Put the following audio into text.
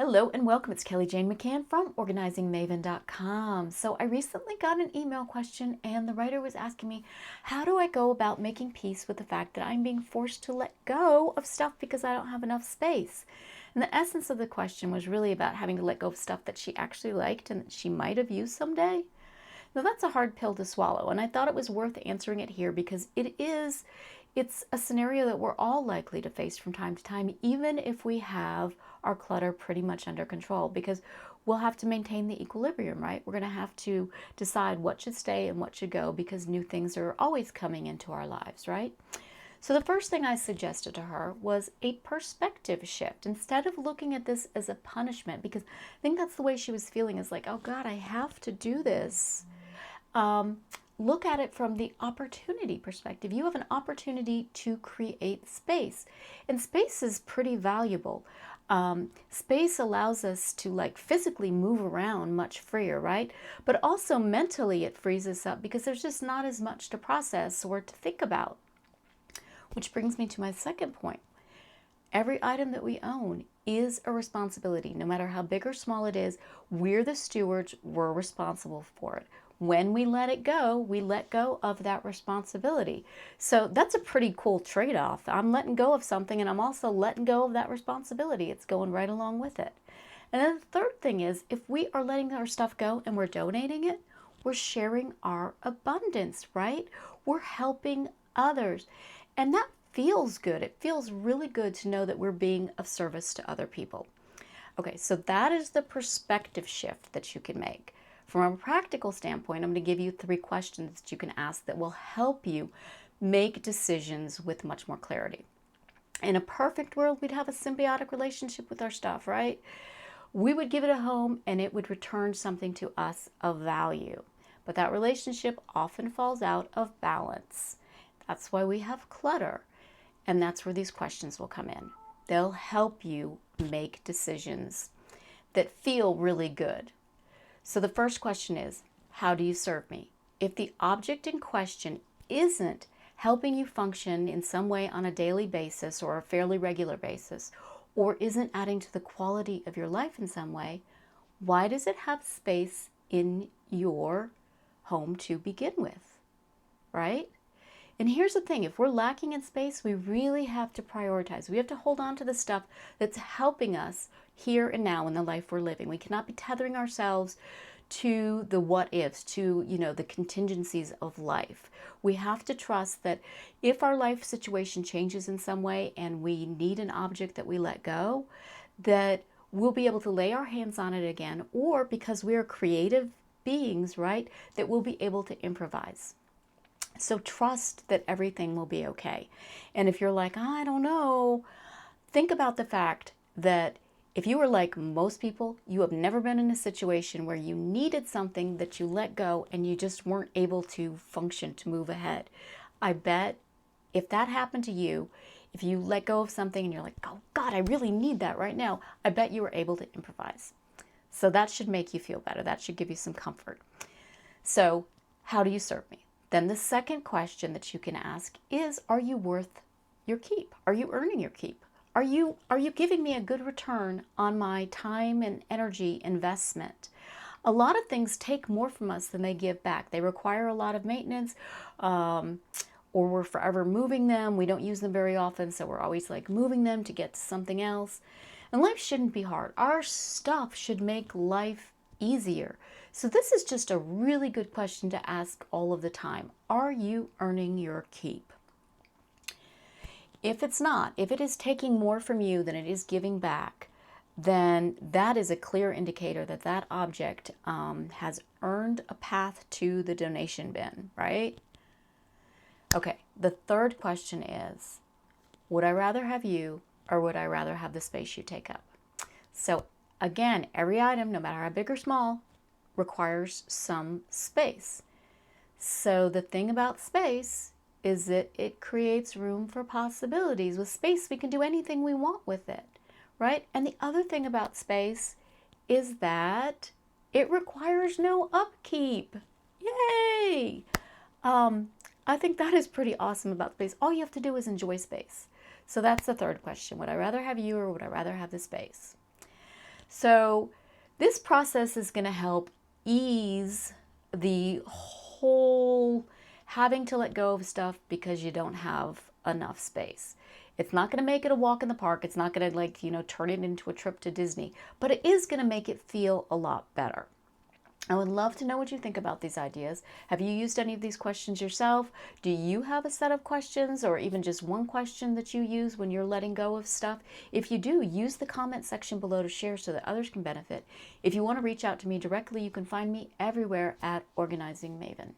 Hello and welcome. It's Jayne McCann from organizingmaven.com. So I recently got an email question and the writer was asking me, how do I go about making peace with the fact that I'm being forced to let go of stuff because I don't have enough space? And the essence of the question was really about having to let go of stuff that she actually liked and that she might have used someday. Now that's a hard pill to swallow, and I thought it was worth answering it here because it's a scenario that we're all likely to face from time to time, even if we have our clutter pretty much under control, because we'll have to maintain the equilibrium, right? We're going to have to decide what should stay and what should go because new things are always coming into our lives, right? So the first thing I suggested to her was a perspective shift. Instead of looking at this as a punishment, because I think that's the way she was feeling, is like, oh God, I have to do this. Look at it from the opportunity perspective. You have an opportunity to create space, and space is pretty valuable. Space allows us to physically move around much freer, right? But also mentally it frees us up because there's just not as much to process or to think about. Which brings me to my second point. Every item that we own is a responsibility. No matter how big or small it is, we're the stewards, we're responsible for it. When we let go of that responsibility. So that's a pretty cool trade-off. I'm letting go of something and I'm also letting go of that responsibility. It's going right along with it. And then the third thing is, if we are letting our stuff go and we're donating it, we're sharing our abundance, right? We're helping others. And that feels good. It feels really good to know that we're being of service to other people. Okay, so that is the perspective shift that you can make. From a practical standpoint, I'm going to give you 3 questions that you can ask that will help you make decisions with much more clarity. In a perfect world, we'd have a symbiotic relationship with our stuff, right? We would give it a home and it would return something to us of value. But that relationship often falls out of balance. That's why we have clutter. And that's where these questions will come in. They'll help you make decisions that feel really good. So the first question is, how do you serve me? If the object in question isn't helping you function in some way on a daily basis or a fairly regular basis, or isn't adding to the quality of your life in some way, why does it have space in your home to begin with, right? And here's the thing, if we're lacking in space, we really have to prioritize. We have to hold on to the stuff that's helping us here and now in the life we're living. We cannot be tethering ourselves to the what ifs, to, the contingencies of life. We have to trust that if our life situation changes in some way and we need an object that we let go, that we'll be able to lay our hands on it again, or because we are creative beings, right, that we'll be able to improvise. So trust that everything will be okay. And if you're like, I don't know, think about the fact that if you were like most people, you have never been in a situation where you needed something that you let go and you just weren't able to function, to move ahead. I bet if that happened to you, if you let go of something and you're like, oh God, I really need that right now, I bet you were able to improvise. So that should make you feel better. That should give you some comfort. So how do you serve me? Then the second question that you can ask is, are you worth your keep? Are you earning your keep? Are you giving me a good return on my time and energy investment? A lot of things take more from us than they give back. They require a lot of maintenance, or we're forever moving them. We don't use them very often, so we're always moving them to get to something else. And life shouldn't be hard. Our stuff should make life easier. So this is just a really good question to ask all of the time. Are you earning your keep? If it's not, if it is taking more from you than it is giving back, then that is a clear indicator that that object has earned a path to the donation bin, right? Okay, the third question is, would I rather have you or would I rather have the space you take up? So again, every item, no matter how big or small, requires some space. So the thing about space is that it creates room for possibilities. With space, we can do anything we want with it, right? And the other thing about space is that it requires no upkeep. Yay! I think that is pretty awesome about space. All you have to do is enjoy space. So that's the third question. Would I rather have you or would I rather have the space? So this process is going to help ease the whole having to let go of stuff because you don't have enough space. It's not going to make it a walk in the park. It's not going to, like, turn it into a trip to Disney, but it is going to make it feel a lot better. I would love to know what you think about these ideas. Have you used any of these questions yourself? Do you have a set of questions or even just one question that you use when you're letting go of stuff? If you do, use the comment section below to share so that others can benefit. If you want to reach out to me directly, you can find me everywhere at Organizing Maven.